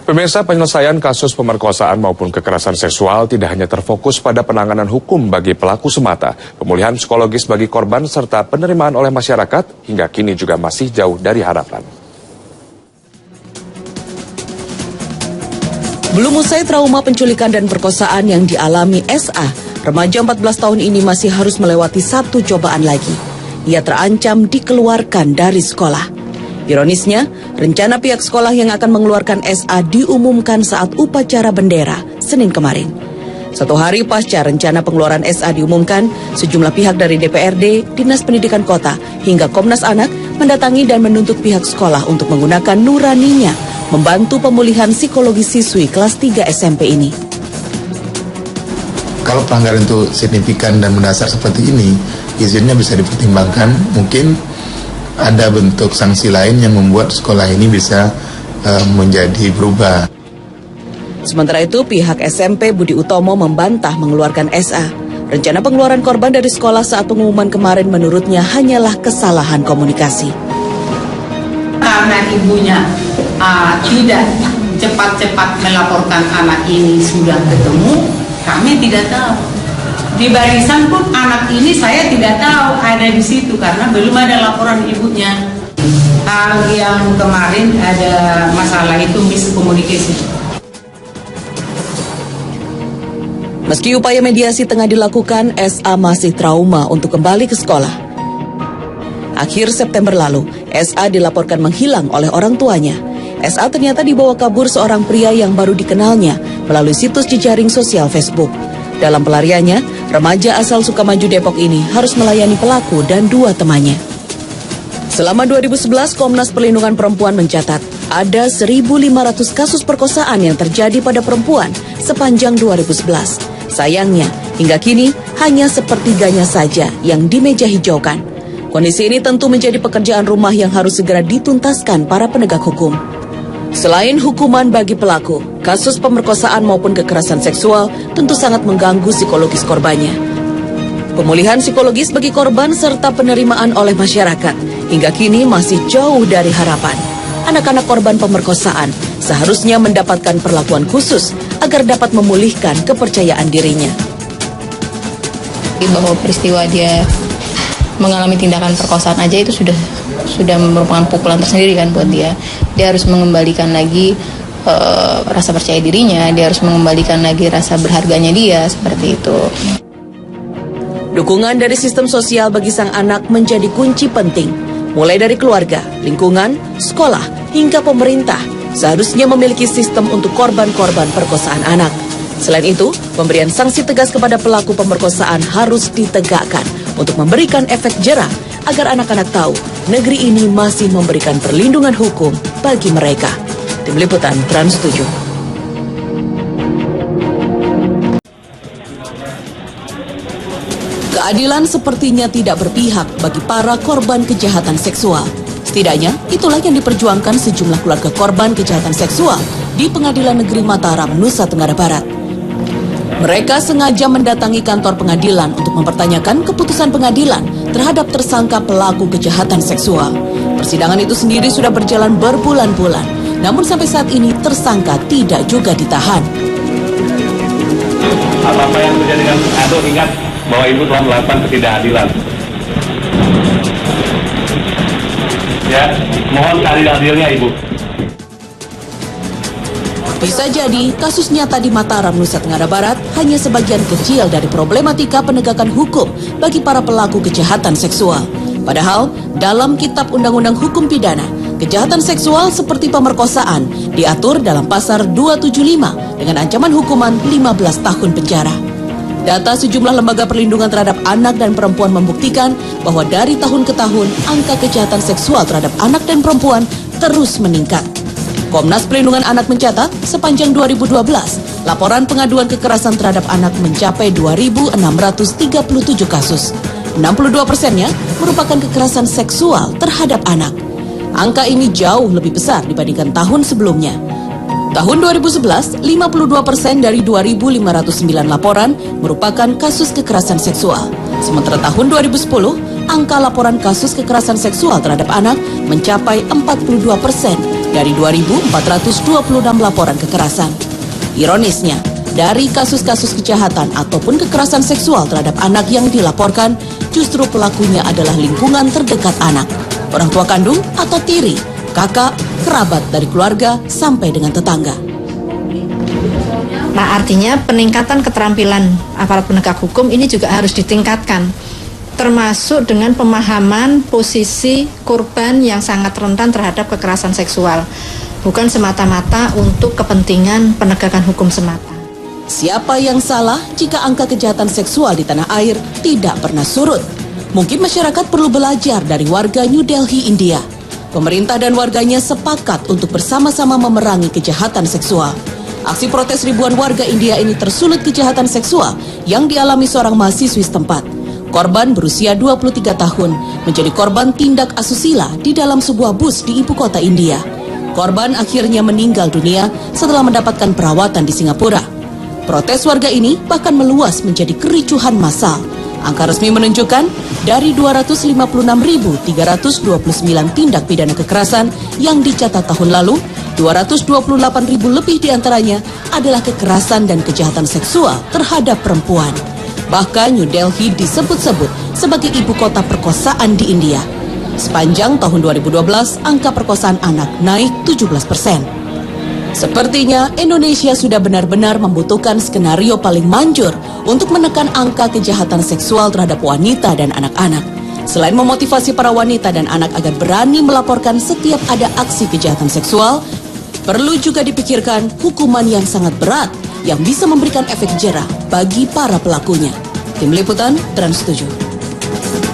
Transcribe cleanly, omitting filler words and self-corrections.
Pemirsa, penyelesaian kasus pemerkosaan maupun kekerasan seksual tidak hanya terfokus pada penanganan hukum bagi pelaku semata. Pemulihan psikologis bagi korban serta penerimaan oleh masyarakat hingga kini juga masih jauh dari harapan. Belum usai trauma penculikan dan perkosaan yang dialami SA, remaja 14 tahun ini masih harus melewati satu cobaan lagi. Ia terancam dikeluarkan dari sekolah. Ironisnya, rencana pihak sekolah yang akan mengeluarkan SA diumumkan saat upacara bendera Senin kemarin. Satu hari pasca rencana pengeluaran SA diumumkan, sejumlah pihak dari DPRD, Dinas Pendidikan Kota, hingga Komnas Anak mendatangi dan menuntut pihak sekolah untuk menggunakan nuraninya membantu pemulihan psikologi siswi kelas 3 SMP ini. Kalau pelanggaran itu signifikan dan mendasar seperti ini, izinnya bisa dipertimbangkan. Mungkin ada bentuk sanksi lain yang membuat sekolah ini bisa menjadi berubah. Sementara itu, pihak SMP Budi Utomo membantah mengeluarkan SA. Rencana pengeluaran korban dari sekolah saat pengumuman kemarin menurutnya hanyalah kesalahan komunikasi. Karena ibunya tidak cepat-cepat melaporkan anak ini sudah ketemu, kami tidak tahu. Di barisan pun anak ini saya tidak tahu ada di situ karena belum ada laporan ibunya. Yang kemarin ada masalah itu miskomunikasi. Meski upaya mediasi tengah dilakukan, SA masih trauma untuk kembali ke sekolah. Akhir September lalu, SA dilaporkan menghilang oleh orang tuanya. SA ternyata dibawa kabur seorang pria yang baru dikenalnya melalui situs jejaring sosial Facebook. Dalam pelariannya, remaja asal Sukamaju Depok ini harus melayani pelaku dan dua temannya. Selama 2011, Komnas Perlindungan Perempuan mencatat ada 1.500 kasus perkosaan yang terjadi pada perempuan sepanjang 2011. Sayangnya, hingga kini hanya sepertiganya saja yang dimeja hijaukan. Kondisi ini tentu menjadi pekerjaan rumah yang harus segera dituntaskan para penegak hukum. Selain hukuman bagi pelaku, kasus pemerkosaan maupun kekerasan seksual tentu sangat mengganggu psikologis korbannya. Pemulihan psikologis bagi korban serta penerimaan oleh masyarakat hingga kini masih jauh dari harapan. Anak-anak korban pemerkosaan seharusnya mendapatkan perlakuan khusus agar dapat memulihkan kepercayaan dirinya. Bahwa peristiwa dia mengalami tindakan perkosaan aja itu sudah merupakan pukulan tersendiri kan buat dia. Dia harus mengembalikan lagi rasa percaya dirinya, dia harus mengembalikan lagi rasa berharganya dia, seperti itu. Dukungan dari sistem sosial bagi sang anak menjadi kunci penting. Mulai dari keluarga, lingkungan, sekolah, hingga pemerintah seharusnya memiliki sistem untuk korban-korban perkosaan anak. Selain itu, pemberian sanksi tegas kepada pelaku pemerkosaan harus ditegakkan untuk memberikan efek jera agar anak-anak tahu negeri ini masih memberikan perlindungan hukum bagi mereka. Tim Liputan Trans 7. Keadilan sepertinya tidak berpihak bagi para korban kejahatan seksual. Setidaknya, itulah yang diperjuangkan sejumlah keluarga korban kejahatan seksual di Pengadilan Negeri Mataram, Nusa Tenggara Barat. Mereka sengaja mendatangi kantor pengadilan untuk mempertanyakan keputusan pengadilan terhadap tersangka pelaku kejahatan seksual. Persidangan itu sendiri sudah berjalan berbulan-bulan, namun sampai saat ini tersangka tidak juga ditahan. Apa yang terjadi dengan Ado, ingat bahwa ibu telah melakukan ketidakadilan. Ya, mohon keadilan-adilnya ibu. Bisa jadi, kasus nyata di Mataram, Nusa Tenggara Barat hanya sebagian kecil dari problematika penegakan hukum bagi para pelaku kejahatan seksual. Padahal, dalam Kitab Undang-Undang Hukum Pidana, kejahatan seksual seperti pemerkosaan diatur dalam Pasal 275 dengan ancaman hukuman 15 tahun penjara. Data sejumlah lembaga perlindungan terhadap anak dan perempuan membuktikan bahwa dari tahun ke tahun, angka kejahatan seksual terhadap anak dan perempuan terus meningkat. Komnas Perlindungan Anak mencatat, sepanjang 2012, laporan pengaduan kekerasan terhadap anak mencapai 2.637 kasus. 62%-nya merupakan kekerasan seksual terhadap anak. Angka ini jauh lebih besar dibandingkan tahun sebelumnya. Tahun 2011, 52% dari 2.509 laporan merupakan kasus kekerasan seksual. Sementara tahun 2010, angka laporan kasus kekerasan seksual terhadap anak mencapai 42%. dari 2.426 laporan kekerasan. Ironisnya, dari kasus-kasus kejahatan ataupun kekerasan seksual terhadap anak yang dilaporkan, justru pelakunya adalah lingkungan terdekat anak, orang tua kandung atau tiri, kakak, kerabat dari keluarga, sampai dengan tetangga. Nah, artinya peningkatan keterampilan aparat penegak hukum ini juga harus ditingkatkan, termasuk dengan pemahaman posisi korban yang sangat rentan terhadap kekerasan seksual, bukan semata-mata untuk kepentingan penegakan hukum semata. Siapa yang salah jika angka kejahatan seksual di tanah air tidak pernah surut? Mungkin masyarakat perlu belajar dari warga New Delhi, India. Pemerintah dan warganya sepakat untuk bersama-sama memerangi kejahatan seksual. Aksi protes ribuan warga India ini tersulut kejahatan seksual yang dialami seorang mahasiswi setempat. Korban berusia 23 tahun menjadi korban tindak asusila di dalam sebuah bus di ibu kota India. Korban akhirnya meninggal dunia setelah mendapatkan perawatan di Singapura. Protes warga ini bahkan meluas menjadi kericuhan massal. Angka resmi menunjukkan dari 256.329 tindak pidana kekerasan yang dicatat tahun lalu, 228.000 lebih diantaranya adalah kekerasan dan kejahatan seksual terhadap perempuan. Bahkan New Delhi disebut-sebut sebagai ibu kota perkosaan di India. Sepanjang tahun 2012, angka perkosaan anak naik 17%. Sepertinya Indonesia sudah benar-benar membutuhkan skenario paling manjur untuk menekan angka kejahatan seksual terhadap wanita dan anak-anak. Selain memotivasi para wanita dan anak agar berani melaporkan setiap ada aksi kejahatan seksual, perlu juga dipikirkan hukuman yang sangat berat yang bisa memberikan efek jera bagi para pelakunya. Tim Liputan Trans 7.